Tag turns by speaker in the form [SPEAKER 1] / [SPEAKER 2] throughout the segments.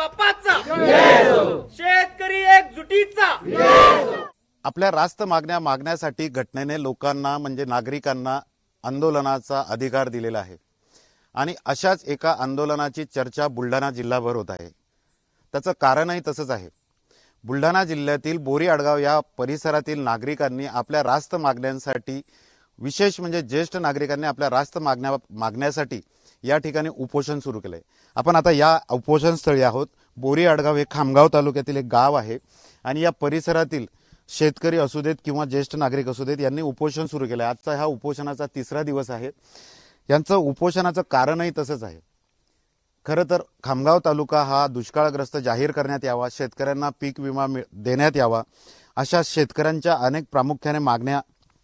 [SPEAKER 1] बापाचा शेतकरी एकजुटीचा
[SPEAKER 2] आपल्या रास्त मागण्यासाठी घटनेने लोकांना म्हणजे नागरिकांना आंदोलनाचा अधिकार दिलेला आहे आणि अशाच एका आंदोलनाची चर्चा बुलढाणा जिल्हाभर होत आहे। त्याचं कारणही तसंच आहे। बुलढाणा जिल्ह्यातील बोरी आडगाव या परिसरातील नागरिकांनी आपल्या रास्त मागण्यांसाठी विशेष म्हणजे ज्येष्ठ नागरिकांनी आपल्या रास्त मागण्यासाठी या ठिकाणी उपोषण सुरू केलंय। आपण आता या उपोषण स्थळी आहोत। बोरी आडगाव हे खामगाव तालुक्यातील एक गाव आहे आणि या परिसरातील शेतकरी असू देत किंवा ज्येष्ठ नागरिक असू देत यांनी उपोषण सुरू केलं। आजचा हा उपोषणाचा तिसरा दिवस आहे। यांचं उपोषणाचं कारणही तसंच आहे। खरं तर खामगाव तालुका हा दुष्काळग्रस्त जाहीर करण्यात यावा, शेतकऱ्यांना पीक विमा देण्यात यावा, अशा शेतकऱ्यांच्या अनेक प्रामुख्याने मागण्या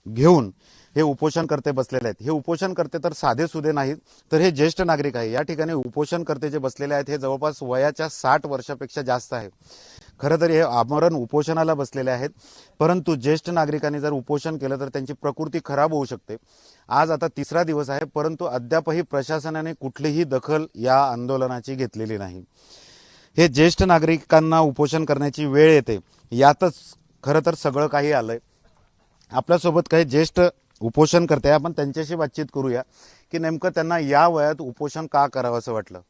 [SPEAKER 2] घेऊन हे उपोषणकर्ते बसलेले आहेत। हे उपोषणकर्ते तर साधे सुधे नाहीत, तर हे ज्येष्ठ नागरिक आहे। या ठिकाणी उपोषणकर्ते जे बसलेले आहेत हे जवळपास वयाच्या 60 वर्षापेक्षा जास्त आहे। खरं तर हे आमरण उपोषणाला बसलेले आहेत, परंतु ज्येष्ठ नागरिकांनी जर उपोषण केलं तर त्यांची प्रकृती खराब होऊ शकते। आज आता तिसरा दिवस आहे, परंतु अद्यापही प्रशासनाने कुठलीही दखल या आंदोलनाची घेतलेली नाही। हे ज्येष्ठ नागरिकांना उपोषण करण्याची वेळ येते, यातच खरं तर सगळं काही आलंय। आपल्यासोबत काही ज्येष्ठ उपोषण करते, आपण त्यांच्याशी बातचीत करूया की नेमकं त्यांना या वयात उपोषण का करावं असं वाटलं।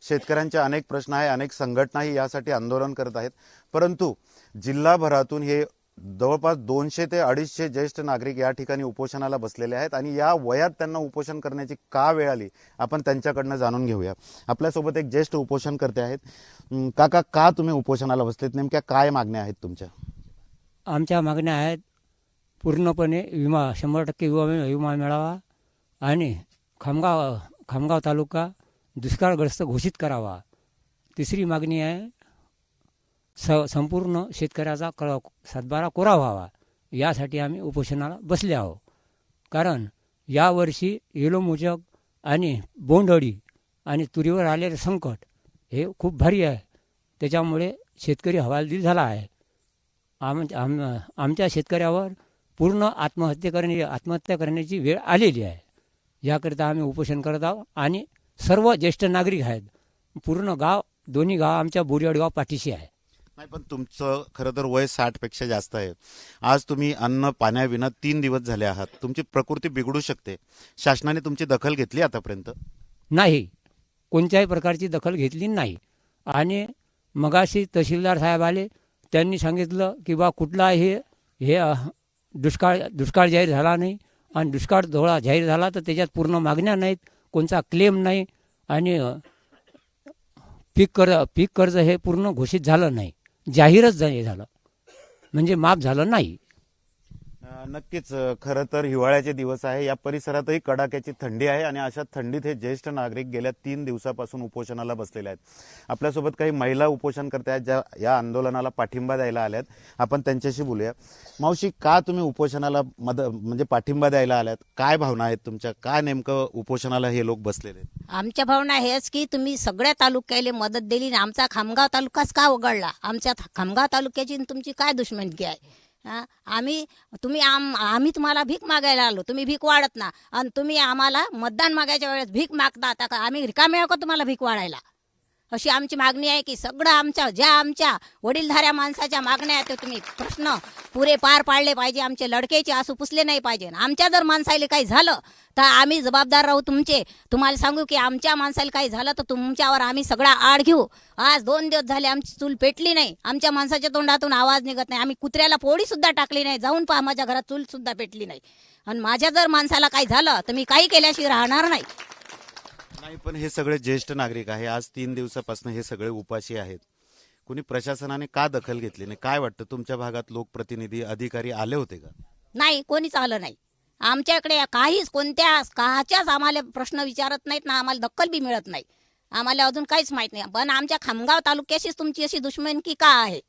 [SPEAKER 2] शेतकऱ्यांचे अनेक प्रश्न आहे, अनेक संघटनाही यासाठी आंदोलन करत आहेत, परंतु जिल्हाभरातून हे जवळपास 200 ते 250 ज्येष्ठ नागरिक या ठिकाणी उपोषणाला बसलेले आहेत आणि या वयात त्यांना उपोषण करण्याची का वेळ आली आपण त्यांच्याकडनं जाणून घेऊया। आपल्यासोबत एक ज्येष्ठ उपोषण करते आहेत। काका, का तुम्ही उपोषणाला बसलेत? नेमक्या काय मागण्या आहेत तुमच्या?
[SPEAKER 3] आमच्या मागण्या आहेत पूर्णपणे विमा 100% विमा मिळावा आणि खामगाव तालुका दुष्काळग्रस्त घोषित करावा। तिसरी मागणी आहे संपूर्ण शेतकऱ्याचा सातबारा कोरा व्हावा। यासाठी आम्ही उपोषणाला बसले आहोत, कारण यावर्षी येलो मोचक आणि बोंडअळी आणि तुरीवर आलेले संकट हे खूप भारी आहे। त्याच्यामुळे शेतकरी हवालदिल झाला आहे। आमच्या शेतकऱ्यावर पूर्ण आत्महत्या करण्याची वेळ आलेली आहे। याकरिता आम्ही उपोषण करत आहोत आणि सर्व ज्येष्ठ नागरिक आहेत। पूर्ण गाव, दोन्ही गाव आमच्या बोरी आडगाव पाठीशी आहे।
[SPEAKER 2] नाही, पण तुमचं खरं तर वय 60 पेक्षा जास्त आहे। आज तुम्ही अन्न पाण्याविना 3 दिवस झाले आहात, तुमची प्रकृती बिघडू शकते। शासनाने तुमची दखल घेतली आतापर्यंत?
[SPEAKER 3] नाही, कोणत्याही प्रकारची दखल घेतली नाही। आणि मगाशी तहसीलदार साहेब आले, त्यांनी सांगितलं की बा कुठला हे दुष्काळ जाहीर झाला नाही आणि दुष्काळ धोळा जाहीर झाला तर त्याच्यात पूर्ण मागण्या नाहीत, कोणता क्लेम नाही आणि पीक कर्ज हे पूर्ण घोषित झालं नाही, जाहीरच झालं म्हणजे माफ झालं नाही।
[SPEAKER 2] नक्कीच खरं तर हिवाळ्याचे दिवस आहे, या परिसरातही कडाक्याची थंडी आहे आणि अशा थंडीत हे ज्येष्ठ नागरिक गेल्या 3 दिवसापासून उपोषणाला बसलेले आहेत। आपल्यासोबत काही महिला उपोषण करत आहेत ज्या या आंदोलनाला पाठिंबा द्यायला आल्यात, आपण त्यांच्याशी बोलूया। मावशी, का तुम्ही उपोषणाला म्हणजे पाठिंबा द्यायला आल्यात? काय भावना आहेत तुमच्या? काय नेमकं उपोषणाला हे लोक बसलेले आहेत?
[SPEAKER 4] आमच्या भावना हेच की तुम्ही सगळ्या तालुक्याला मदत दिली आणि आमचा खामगाव तालुकाच का वगळला? आमच्या खामगाव तालुक्याची तुमची काय दुश्मनगी आहे? आम्ही तुम्हाला भीक मागायला आलो, तुम्ही भीक वाढत ना आणि तुम्ही आम्हाला मतदान मागायच्या वेळेस भीक मागता। आता का आम्ही रिकामे आहो का तुम्हाला भीक वाढायला? अशी आमची मागणी आहे की सगळं आमच्या वडीलधाऱ्या माणसाच्या मागण्या आहेत तुम्ही प्रश्न पुरे पार पाडले पाहिजे। आमचे लडकेचे आसू पुसले नाही पाहिजे। आमच्या जर माणसाला काही झालं तर आम्ही जबाबदार राहू तुमचे। तुम्हाला सांगू की आमच्या माणसाला काही झालं तर तुमच्यावर आम्ही सगळा आड घेऊ। आज 2 दिवस झाले आमची चूल पेटली नाही, आमच्या माणसाच्या तोंडातून आवाज निघत नाही। आम्ही कुत्र्याला पोळी सुद्धा टाकली नाही, जाऊन पहा माझ्या घरात चूल सुद्धा पेटली नाही। आणि माझ्या जर माणसाला काही झालं तर मी काही केल्याशिवाय राहणार नाही।
[SPEAKER 2] नाही, पण हे सगळे ज्येष्ठ नागरिक आहे, आज 3 दिवसापासून हे सगळे उपाशी आहेत। कुणी प्रशासनाने का दखल घेतली नाही? काय वाटतं, तुमच्या भागात लोकप्रतिनिधी अधिकारी आले होते का?
[SPEAKER 4] नाही, कोणीच आलं नाही। आमच्याकडे काहीच काच्याच आम्हाला प्रश्न विचारत नाहीत ना, आम्हाला दखल बी मिळत नाही। आम्हाला अजून काहीच माहित नाही। पण आमच्या खामगाव तालुक्याशीच तुमची अशी दुश्मनकी का आहे?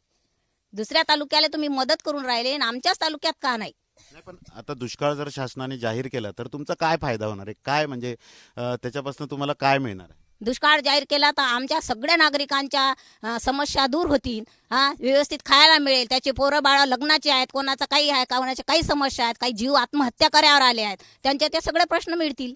[SPEAKER 4] दुसऱ्या तालुक्याला तुम्ही मदत करून राहिले आणि आमच्याच तालुक्यात का नाही?
[SPEAKER 2] नाही, पण आता दुष्काळ जर शासनाने जाहीर केला तर तुमचा काय फायदा होणार आहे? काय म्हणजे त्याच्यापासून तुम्हाला काय मिळणार आहे?
[SPEAKER 4] दुष्काळ जाहीर केला तर आमच्या सगळ्या नागरिकांच्या समस्या दूर होतील। व्यवस्थित खायला मिळेल, त्याचे पोरं बाळं लग्नाचे आहेत, कोणाचं काही आहे, कोणाच्या काही समस्या आहेत, काही जीव आत्महत्या करायवर आले आहेत, त्यांच्या ते सगळे प्रश्न मिळतील,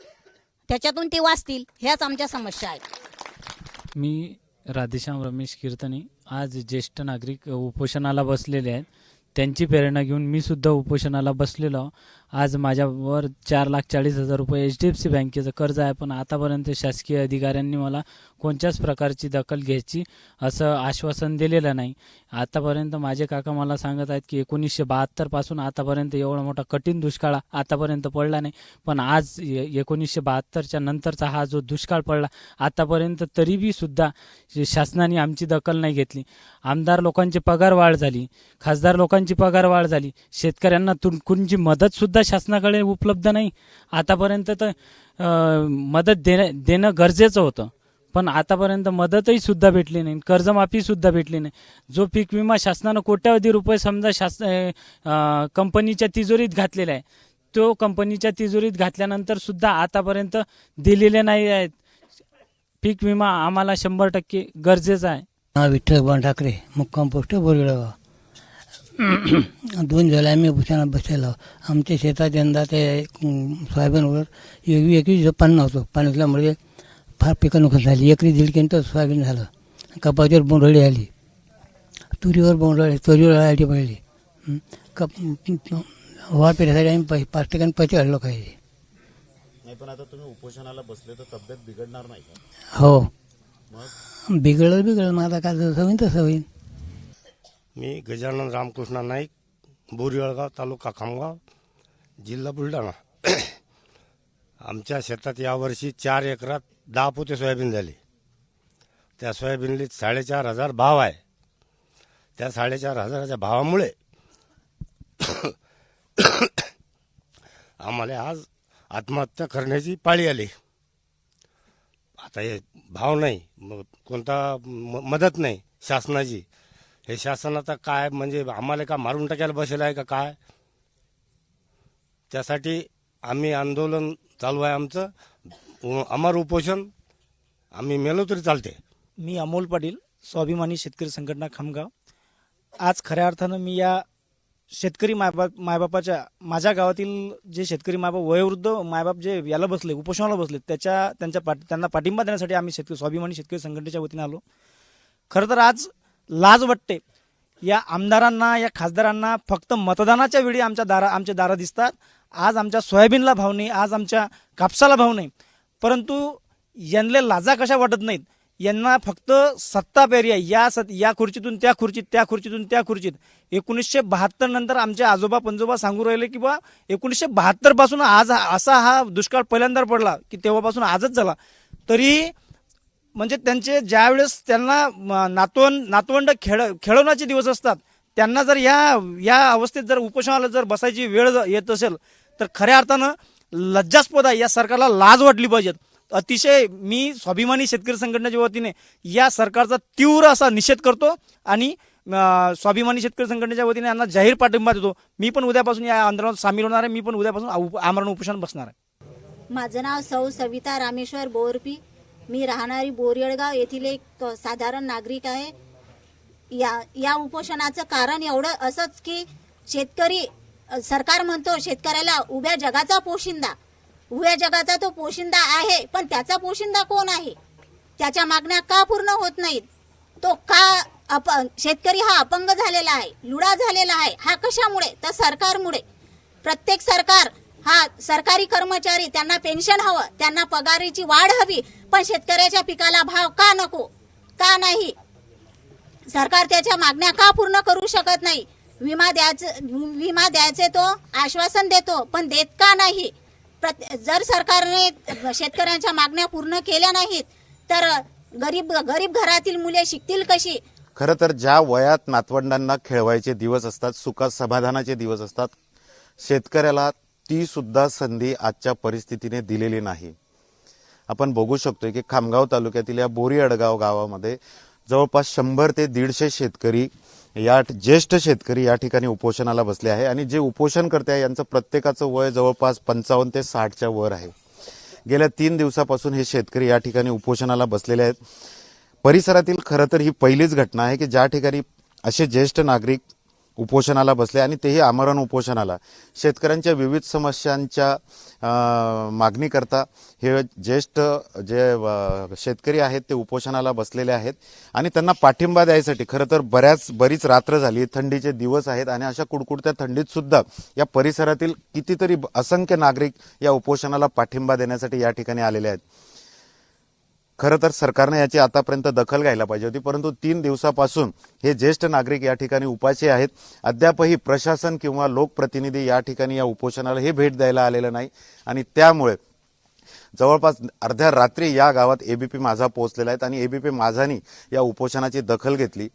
[SPEAKER 4] त्याच्यातून ते वाचतील। ह्याच आमच्या समस्या आहेत।
[SPEAKER 5] मी राधेश्याम रमेश कीर्तनी आज ज्येष्ठ नागरिक उपोषणाला बसलेले आहेत. त्यांची प्रेरणा घेऊन मी सुद्धा उपोषणाला बसलेलो आहो. आज माझ्यावर 4,40,000 रुपये HDFC बँकेचं कर्ज आहे, पण आतापर्यंत शासकीय अधिकाऱ्यांनी मला कोणत्याच प्रकारची दखल घ्यायची असं आश्वासन दिलेलं नाही. आतापर्यंत माझे काका मला सांगत आहेत की 1972 पासून आतापर्यंत एवढा मोठा कठीण दुष्काळ आतापर्यंत पडला नाही, पण आज 1972च्या नंतरचा हा जो दुष्काळ पडला आतापर्यंत तरी बी सुद्धा शासनाने आमची दखल नाही घेतली. आमदार लोकांची पगार वाढ झाली, खासदार लोकांची पगार वाढ झाली, शेतकऱ्यांना कोणची मदत सुद्धा शासनाकडे उपलब्ध नाही. आतापर्यंत तर मदत देणं गरजेचं होतं, पण आतापर्यंत मदतही सुद्धा भेटली नाही, कर्जमाफी सुद्धा भेटली नाही. जो पीक विमा शासनानं कोट्यावधी रुपये समजा कंपनीच्या तिजोरीत घातलेला आहे, तो कंपनीच्या तिजोरीत घातल्यानंतर सुद्धा आतापर्यंत दिलेले नाही आहेत. पीक विमा आम्हाला 100% गरजेचा आहे.
[SPEAKER 6] विठ्ठल बन ठाकरे, मुक्काम पोस्ट बोरगाव. 2 झाले आम्ही उपोषणाला बसलेलो. आमच्या शेतात यंदा ते सोयाबीनवर 21 पाणी नव्हतं. पाणी असल्यामुळे फार पिकं नुकसान झाली. एकरी 1.5 क्विंटल सोयाबीन झालं. कपाशीवर बोंडअळी आली, तुरीवर बोंडअळी, तुरीवर आळी पडली. वाढ पेण्यासाठी आम्ही 5% पैसे काढलो काही.
[SPEAKER 2] नाही, पण आता तुम्ही उपोषणाला बसले तर तब्येत बिघडणार नाही का?
[SPEAKER 6] हो, बिघडलं मग आता काय जसं होईन तसं होईन.
[SPEAKER 7] मी गजानन रामकृष्ण नाईक, बोरीवळगाव, तालुका खामगाव, जिल्हा बुलढाणा. आमच्या शेतात यावर्षी 4 एकरात 10 पोते सोयाबीन झाली. त्या सोयाबीनला 4,500 भाव आहे. त्या 4,500च्या भावामुळे आम्हाला आज आत्महत्या करण्याची पाळी आली. आता हे भाव नाही, मग कोणता मदत नाही शासनाची. हे शासन आता काय म्हणजे आम्हाला का मारून टाकायला बसेल आहे का काय? त्यासाठी आम्ही आंदोलन चालू आहे आमचं, अमर उपोषण. आम्ही मेलो तरी चालते.
[SPEAKER 8] मी अमोल पाटील, स्वाभिमानी शेतकरी संघटना खामगाव. आज खऱ्या अर्थानं मी या शेतकरी मायबापाच्या, माझ्या गावातील जे शेतकरी मायबाप, वयोवृद्ध मायबाप जे याला बसले, उपोषणाला बसले, त्यांना पाठिंबा देण्यासाठी आम्ही स्वाभिमानी शेतकरी संघटनेच्या वतीने आलो. खरं तर आज लाज वाटते या आमदारांना, या खासदारांना फक्त मतदानाच्या वेळी आमच्या दारा दिसतात. आज आमच्या सोयाबीनला भाव नाही, आज आमच्या कापसाला भाव नाही, परंतु यांना लाजा कशा वाटत नाहीत. यांना फक्त सत्ता पेरी आहे. या खुर्चीतून त्या खुर्चीत, त्या खुर्चीतून त्या खुर्चीत. 1972 नंतर आमचे आजोबा पंजोबा सांगू राहिले की बा 1972 पासून आज असा हा दुष्काळ पहिल्यांदा पडला की तेव्हापासून आजच झाला. तरी म्हणजे त्यांचे ज्यावेळेस त्यांना नातवंड खेळवण्याचे दिवस असतात, त्यांना जर या अवस्थेत जर उपोषणाला जर बसायची वेळ येत असेल तर खऱ्या अर्थानं लज्जास्पद आहे. या सरकारला लाज वाटली पाहिजे. अतिशय मी स्वाभिमानी शेतकरी संघटनेच्या वतीने या सरकारचा तीव्र असा निषेध करतो आणि स्वाभिमानी शेतकरी संघटनेच्या वतीने यांना जाहीर पाठिंबा देतो. मी पण उद्यापासून या आंदोलनात सामील होणार आहे. मी पण उद्यापासून आमरण उपोषण बसणार आहे.
[SPEAKER 4] माझं नाव सौ सविता रामेश्वर बोरपी. मी राहणारी बोरियळगाव येथील एक साधारण नागरिक आहे. या उपोषणाचं कारण एवढं असंच की शेतकरी, सरकार म्हणतो शेतकऱ्याला उभ्या जगाचा पोशिंदा, उभ्या जगाचा तो पोशिंदा आहे, पण त्याचा पोशिंदा कोण आहे? त्याच्या मागण्या का पूर्ण होत नाहीत? तो का शेतकरी हा अपंग झालेला आहे, लुडा झालेला आहे? हा कशामुळे? तर सरकारमुळे. प्रत्येक सरकार हा सरकारी कर्मचारी, त्यांना पेन्शन हवं, त्यांना पगारीची वाढ हवी, पण शेतकऱ्याच्या पिकाला भाव का नको, का नाही? सरकार त्याच्या मागण्या का पूर्ण करू शकत नाही? विमा द्यायचे तो आश्वासन देतो, पण देत का नाही? जर सरकारने शेतकऱ्यांच्या मागण्या पूर्ण केल्या नाहीत तर गरीब घरातील मुले शिकतील कशी?
[SPEAKER 2] खरं तर ज्या वयात नातवंडांना खेळवायचे दिवस असतात, सुखात समाधानाचे दिवस असतात, शेतकऱ्याला ती सुद्धा संधी आजच्या परिस्थितीने दिलेली नाही. आपण बघू शकतोय की खामगाव तालुक्यातील या बोरीअडगाव गावामध्ये जवळपास 100 ते 150 शेतकरी, ज्येष्ठ शेतकरी या ठिकाणी उपोषणाला बसले आहे. आणि जे उपोषण करते आहे यांचं प्रत्येकाचं वय जवळपास 55 ते 60च्या वर आहे. गेल्या 3 दिवसापासून हे शेतकरी या ठिकाणी उपोषणाला बसलेले आहेत. परिसरातील खरं तर ही पहिलीच घटना आहे की ज्या ठिकाणी असे ज्येष्ठ नागरिक उपोषणाला बसले आणि तेही आमरण उपोषणाला. शेतकऱ्यांच्या विविध समस्यांच्या मागणी करता हे ज्येष्ठ जे शेतकरी आहेत ते उपोषणाला बसलेले आहेत आणि त्यांना पाठिंबा द्यायसाठी खरं तर बरीच रात्र झाली, थंडीचे दिवस आहेत आणि अशा कुडकुडत्या थंडीत सुद्धा या परिसरातील कितीतरी असंख्य नागरिक या उपोषणाला पाठिंबा देण्यासाठी या ठिकाणी आलेले आहेत. खरं तर सरकारने याची आतापर्यंत दखल घ्यायला पाहिजे होती, परंतु 3 दिवसापासून हे ज्येष्ठ नागरिक या ठिकाणी उपाशी आहेत. अद्यापही प्रशासन किंवा लोकप्रतिनिधी या ठिकाणी या उपोषणाला हे भेट द्यायला आलेलं नाही आणि त्यामुळे जवळपास अर्ध्या रात्री या गावात एबीपी माझा पोहोचलेला आहे आणि एबीपी माझानी या उपोषणाची दखल घेतली.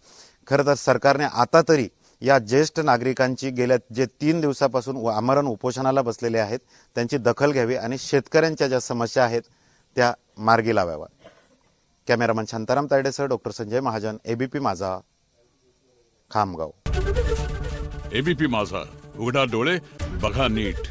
[SPEAKER 2] खरं तर सरकारने आता तरी या ज्येष्ठ नागरिकांची गेल्या जे 3 दिवसापासून आमरण उपोषणाला बसलेले आहेत त्यांची दखल घ्यावी आणि शेतकऱ्यांच्या ज्या समस्या आहेत त्या मार्गी लावाव्या. कॅमेरामन शांताराम तायडेसह doctor Sanjay Mahajan, ABP Majha, Khamgaon.
[SPEAKER 9] ABP माझा, उघडा डोळे बघा नीट.